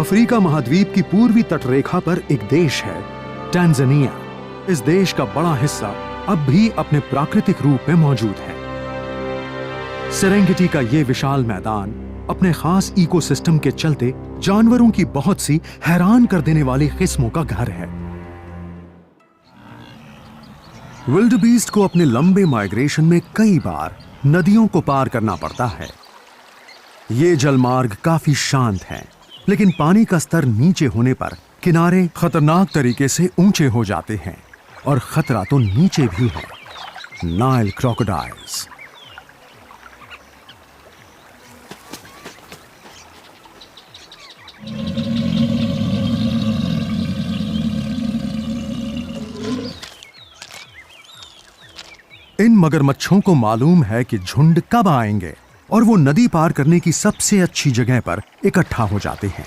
Africa महाद्वीप की पूर्वी तटरेखा पर एक देश है, टैंजानिया। इस देश का बड़ा हिस्सा अब भी अपने प्राकृतिक रूप में मौजूद है। सेरेंगेटी का ये विशाल मैदान अपने खास इकोसिस्टम के चलते जानवरों की बहुत सी हैरान कर देने वाली किस्मों का घर है। विल्डबीस्ट को अपने लंबे माइग्रेशन में कई बार नदियों को पार करना पड़ता है। ये जलमार्ग काफी शांत हैं, लेकिन पानी का स्तर नीचे होने पर किनारे खतरनाक तरीके से ऊंचे हो जाते हैं और खतरा तो नीचे भी है। Nile crocodiles. इन मगरमच्छों को मालूम है कि झुंड कब आएंगे और वो नदी पार करने की सबसे अच्छी जगह पर इकट्ठा हो जाते हैं।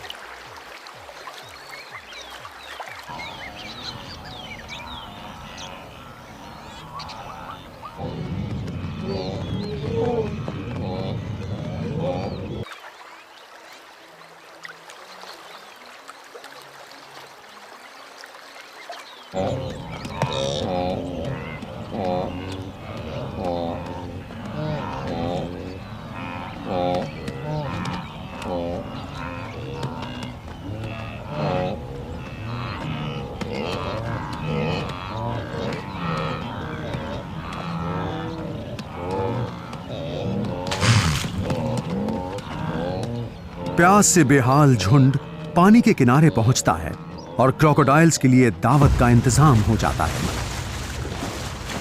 प्यास से बेहाल झुंड पानी के किनारे पहुंचता है और क्रोकोडाइल्स के लिए दावत का इंतजाम हो जाता है।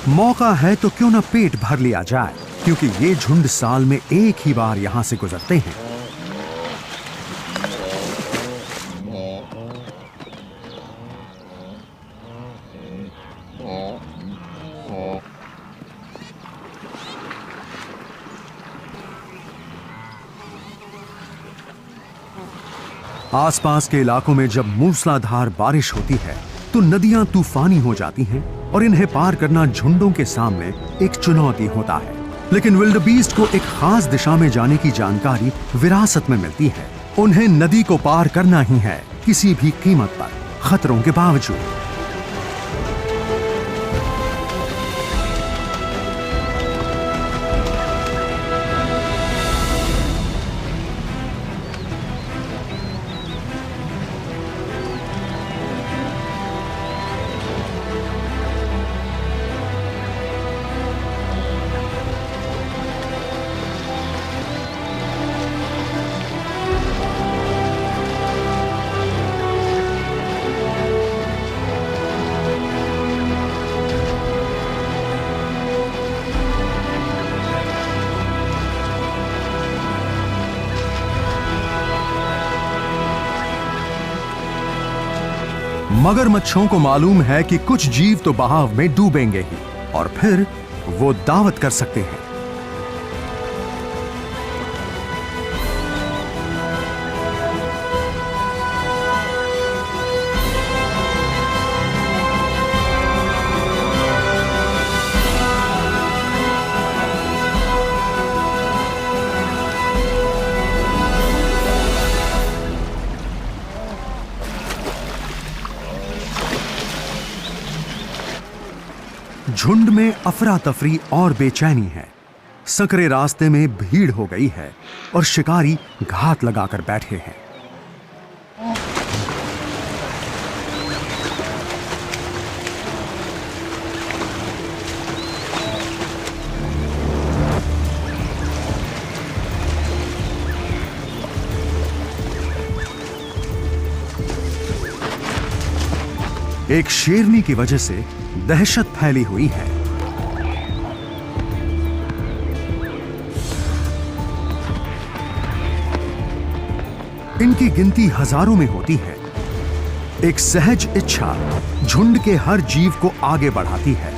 मौका है तो क्यों ना पेट भर लिया जाए, क्योंकि ये झुंड साल में एक ही बार यहां से गुजरते हैं। आसपास के इलाकों में जब मूसलाधार बारिश होती है तो नदियां तूफानी हो जाती हैं और इन्हें पार करना झुंडों के सामने एक चुनौती होता है। लेकिन विल्डबीस्ट को एक खास दिशा में जाने की जानकारी विरासत में मिलती है। उन्हें नदी को पार करना ही है, किसी भी कीमत पर, खतरों के बावजूद। मगरमच्छों को मालूम है कि कुछ जीव तो बहाव में डूबेंगे ही और फिर वो दावत कर सकते हैं। झुंड में अफरा तफरी और बेचैनी है। सकरे रास्ते में भीड़ हो गई है और शिकारी घात लगाकर बैठे हैं। एक शेरनी की वजह से दहशत फैली हुई है। इनकी गिनती हजारों में होती है। एक सहज इच्छा झुंड के हर जीव को आगे बढ़ाती है।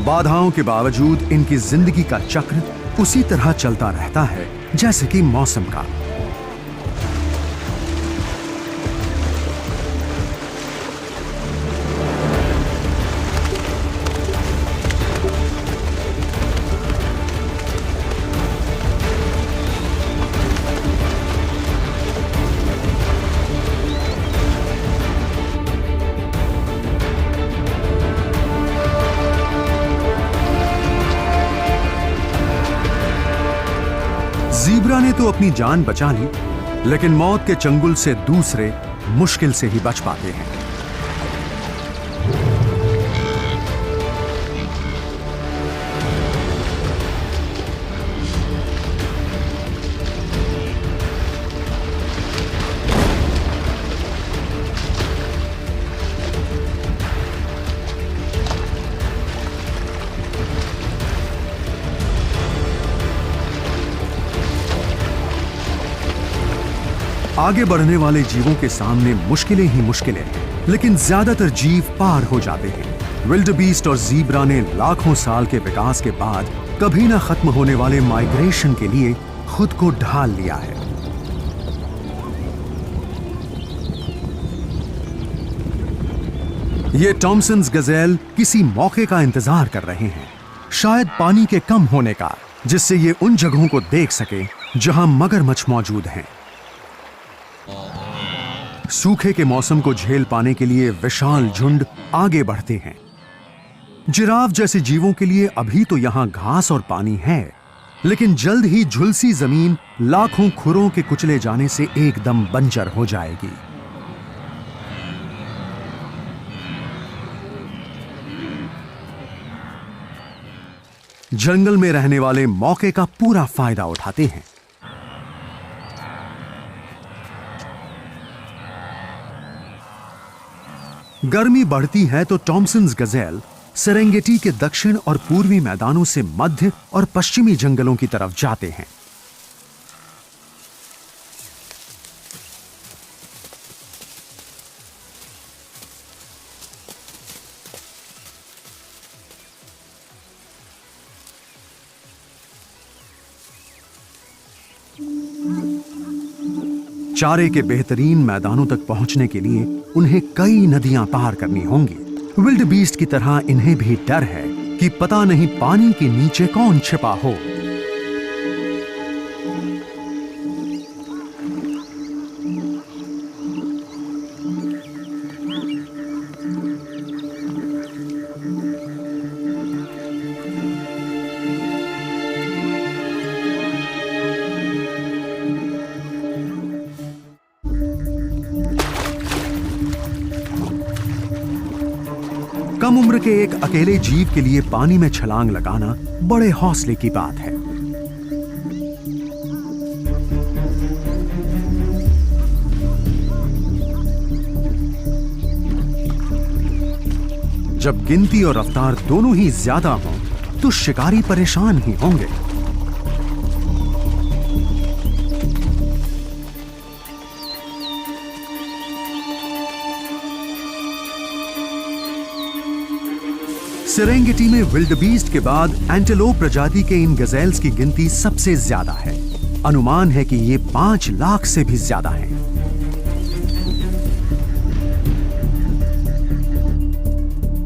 बाधाओं के बावजूद इनकी जिंदगी का चक्र उसी तरह चलता रहता है जैसे कि मौसम का। ज़ीब्रा ने तो अपनी जान बचा ली, लेकिन मौत के चंगुल से दूसरे मुश्किल से ही बच पाते हैं। आगे बढ़ने वाले जीवों के सामने मुश्किलें ही मुश्किलें हैं, लेकिन ज्यादातर जीव पार हो जाते हैं। विल्डबीस्ट और ज़ीब्रा ने लाखों साल के विकास के बाद कभी ना खत्म होने वाले माइग्रेशन के लिए खुद को ढाल लिया है। ये टॉमसन्स गजेल किसी मौके का इंतजार कर रहे हैं, शायद पानी के कम होने का, जिससे ये उन जगहों को देख सके जहां मगरमच्छ मौजूद हैं। सूखे के मौसम को झेल पाने के लिए विशाल झुंड आगे बढ़ते हैं। जिराफ जैसे जीवों के लिए अभी तो यहां घास और पानी है, लेकिन जल्द ही झुलसी जमीन लाखों खुरों के कुचले जाने से एकदम बंजर हो जाएगी। जंगल में रहने वाले मौके का पूरा फायदा उठाते हैं। गर्मी बढ़ती है तो टॉमसन्स गजेल सेरेंगेटी के दक्षिण और पूर्वी मैदानों से मध्य और पश्चिमी जंगलों की तरफ जाते हैं। चारे के बेहतरीन मैदानों तक पहुंचने के लिए उन्हें कई नदियां पार करनी होंगी। विल्डबीस्ट की तरह इन्हें भी डर है कि पता नहीं पानी के नीचे कौन छिपा हो। कम उम्र के एक अकेले जीव के लिए पानी में छलांग लगाना बड़े हौसले की बात है। जब गिनती और रफ्तार दोनों ही ज्यादा हों, तो शिकारी परेशान ही होंगे। सेरेंगेटी में विल्डबीस्ट के बाद एंटेलोप प्रजाति के इन गजेल्स की गिनती सबसे ज्यादा है। अनुमान है कि ये 5 लाख से भी ज्यादा हैं।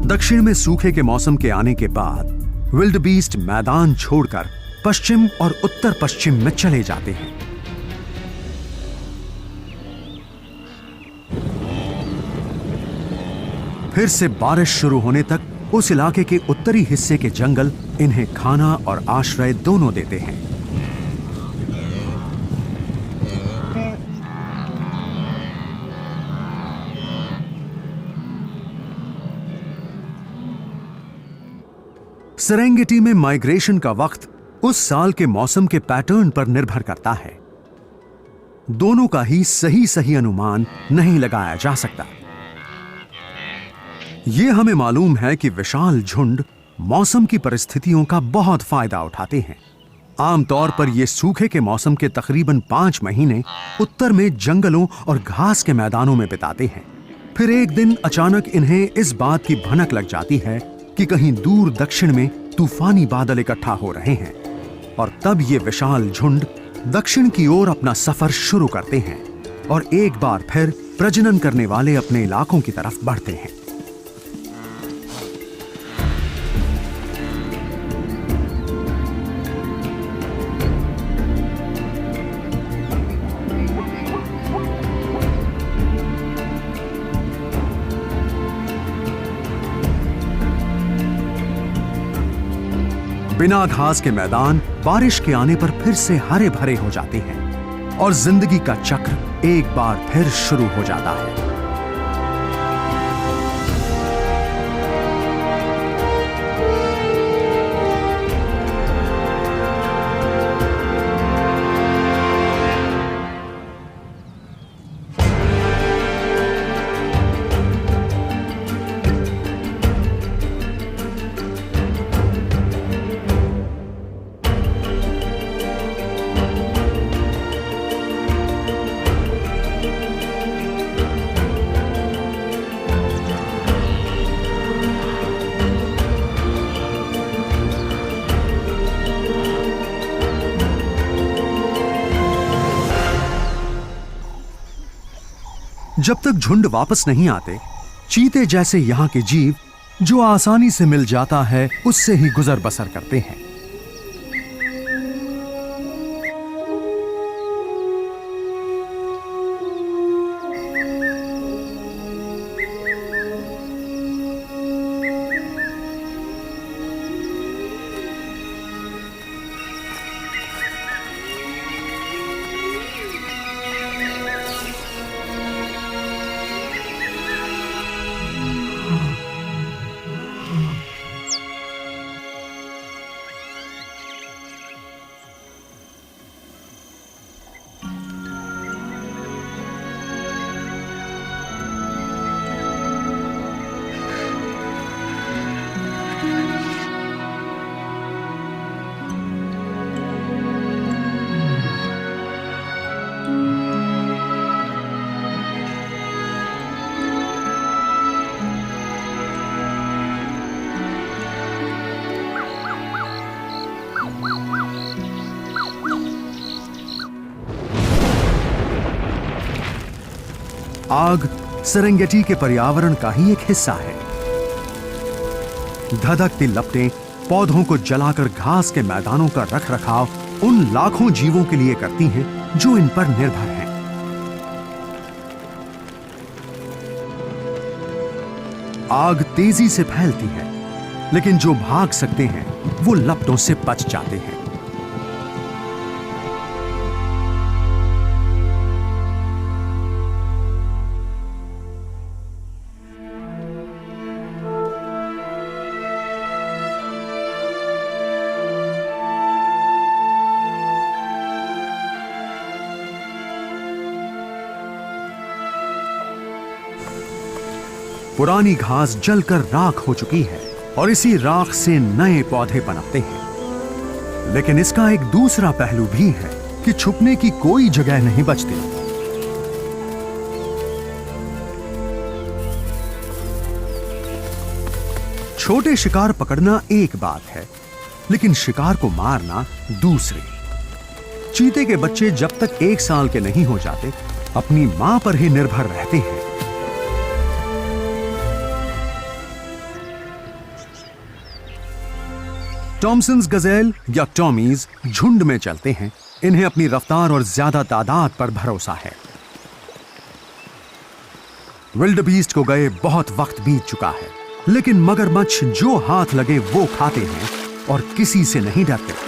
दक्षिण में सूखे के मौसम के आने के बाद विल्डबीस्ट मैदान छोड़कर पश्चिम और उत्तर पश्चिम में चले जाते हैं। फिर से बारिश शुरू होने तक उस इलाके के उत्तरी हिस्से के जंगल इन्हें खाना और आश्रय दोनों देते हैं। सेरेंगेटी में माइग्रेशन का वक्त उस साल के मौसम के पैटर्न पर निर्भर करता है। दोनों का ही सही अनुमान नहीं लगाया जा सकता। यह हमें मालूम है कि विशाल झुंड मौसम की परिस्थितियों का बहुत फायदा उठाते हैं। आमतौर पर यह सूखे के मौसम के तकरीबन 5 महीने उत्तर में जंगलों और घास के मैदानों में बिताते हैं। फिर एक दिन अचानक इन्हें इस बात की भनक लग जाती है कि कहीं दूर दक्षिण में तूफानी बादल इकट्ठा हो रहे हैं, और तब ये विशाल झुंड दक्षिण की ओर अपना सफर शुरू करते हैं और एक बार फिर प्रजनन करने वाले अपने इलाकों की तरफ बढ़ते हैं। बिना घास के मैदान बारिश के आने पर फिर से हरे भरे हो जाते हैं और जिंदगी का चक्र एक बार फिर शुरू हो जाता है। जब तक झुंड वापस नहीं आते, चीते जैसे यहां के जीव जो आसानी से मिल जाता है उससे ही गुजर बसर करते हैं। आग सेरेंगेटी के पर्यावरण का ही एक हिस्सा है। धधकती लपटें पौधों को जलाकर घास के मैदानों का रखरखाव उन लाखों जीवों के लिए करती हैं जो इन पर निर्भर हैं। आग तेजी से फैलती है, लेकिन जो भाग सकते हैं वो लपटों से बच जाते हैं। पुरानी घास जलकर राख हो चुकी है और इसी राख से नए पौधे पनपते हैं। लेकिन इसका एक दूसरा पहलू भी है कि छुपने की कोई जगह नहीं बचती। छोटे शिकार पकड़ना एक बात है, लेकिन शिकार को मारना दूसरी। चीते के बच्चे जब तक 1 साल के नहीं हो जाते, अपनी मां पर ही निर्भर रहते हैं। टॉमसन्स गजेल या टॉमीज झुंड में चलते हैं। इन्हें अपनी रफ्तार और ज्यादा तादाद पर भरोसा है। विल्डबीस्ट को गए बहुत वक्त बीत चुका है, लेकिन मगरमच्छ जो हाथ लगे वो खाते हैं और किसी से नहीं डरते।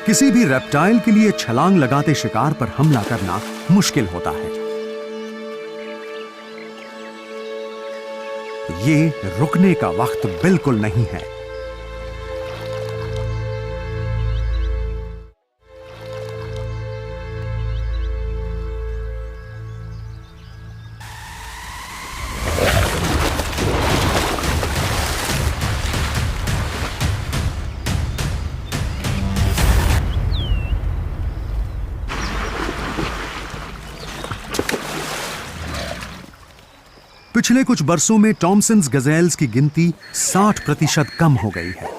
किसी भी रेप्टाइल के लिए छलांग लगाते शिकार पर हमला करना मुश्किल होता है। ये रुकने का वक्त बिल्कुल नहीं है। पिछले कुछ बरसों में टॉमसन्स गजेल्स की गिनती 60% कम हो गई है।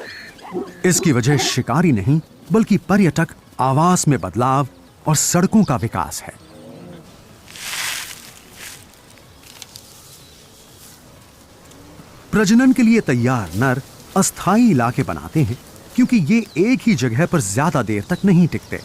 इसकी वजह शिकारी नहीं, बल्कि पर्यटक, आवास में बदलाव और सड़कों का विकास है। प्रजनन के लिए तैयार नर अस्थायी इलाके बनाते हैं क्योंकि ये एक ही जगह पर ज्यादा देर तक नहीं टिकते।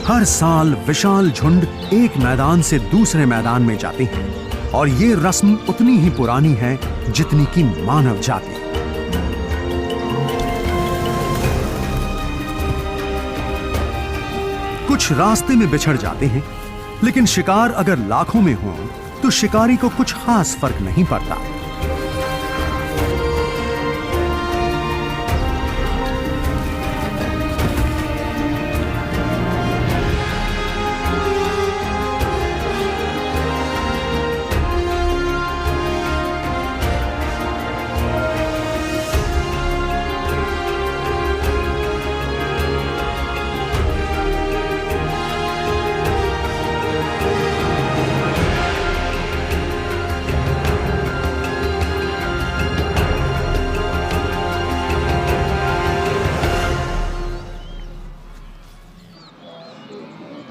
हर साल विशाल झुंड एक मैदान से दूसरे मैदान में जाते हैं और ये रस्म उतनी ही पुरानी है जितनी कि मानव जाति। कुछ रास्ते में बिछड़ जाते हैं, लेकिन शिकार अगर लाखों में हो तो शिकारी को कुछ खास फर्क नहीं पड़ता।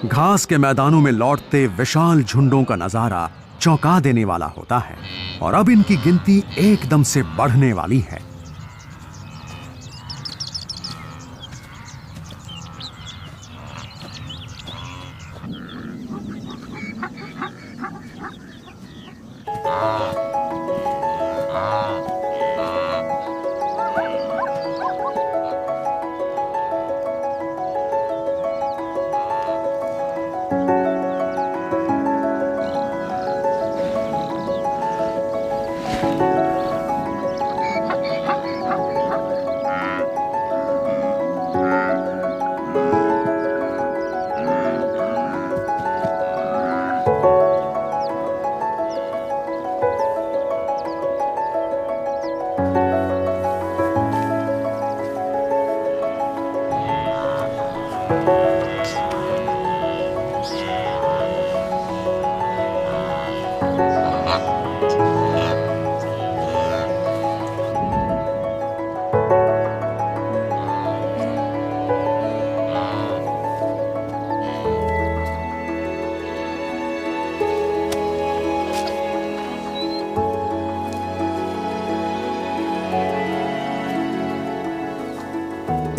घास के मैदानों में लौटते विशाल झुंडों का नजारा चौंका देने वाला होता है और अब इनकी गिनती एकदम से बढ़ने वाली है।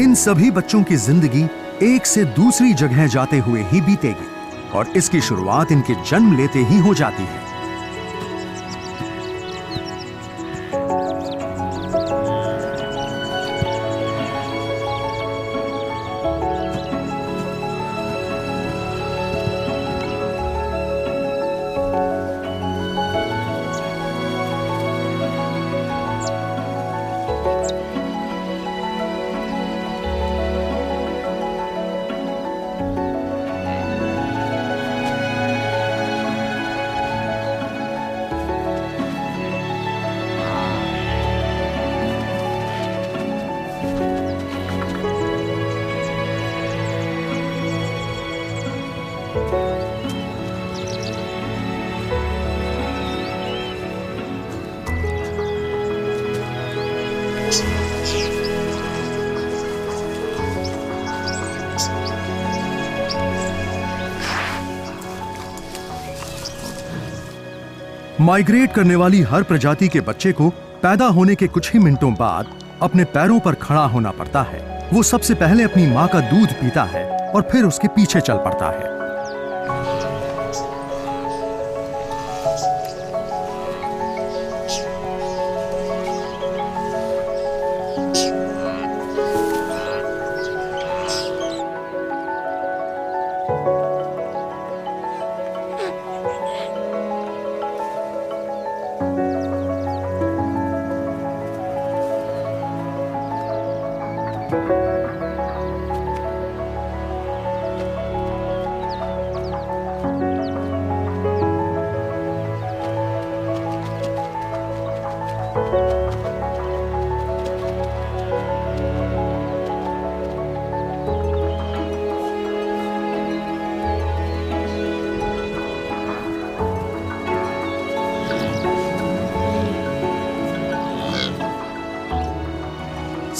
इन सभी बच्चों की जिंदगी एक से दूसरी जगह जाते हुए ही बीतेगी और इसकी शुरुआत इनके जन्म लेते ही हो जाती है। माइग्रेट करने वाली हर प्रजाति के बच्चे को पैदा होने के कुछ ही मिनटों बाद अपने पैरों पर खड़ा होना पड़ता है। वो सबसे पहले अपनी मां का दूध पीता है और फिर उसके पीछे चल पड़ता है।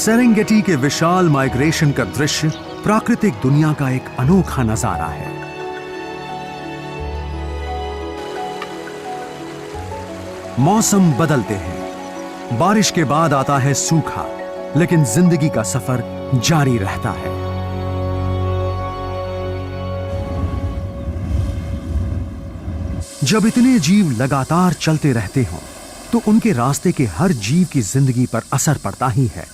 सेरेंगेटी के विशाल माइग्रेशन का दृश्य प्राकृतिक दुनिया का एक अनोखा नजारा है। मौसम बदलते हैं, बारिश के बाद आता है सूखा, लेकिन जिंदगी का सफर जारी रहता है। जब इतने जीव लगातार चलते रहते हों, तो उनके रास्ते के हर जीव की जिंदगी पर असर पड़ता ही है।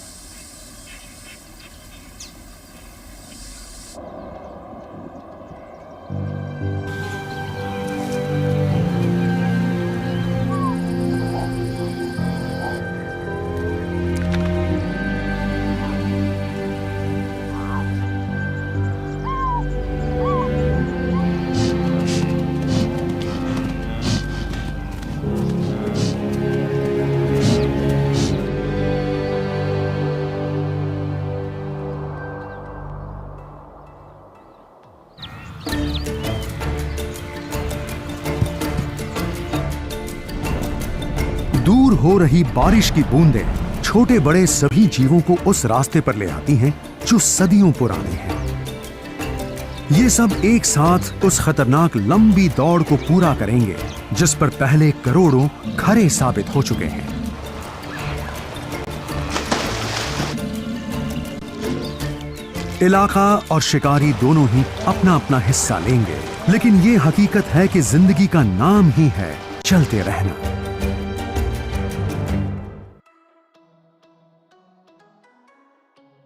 दूर हो रही बारिश की बूंदें छोटे बड़े सभी जीवों को उस रास्ते पर ले आती हैं जो सदियों पुराने हैं। ये सब एक साथ उस खतरनाक लंबी दौड़ को पूरा करेंगे जिस पर पहले करोड़ों खरे साबित हो चुके हैं। इलाका और शिकारी दोनों ही अपना अपना हिस्सा लेंगे, लेकिन ये हकीकत है कि जिंदगी का नाम ही है चलते रहना।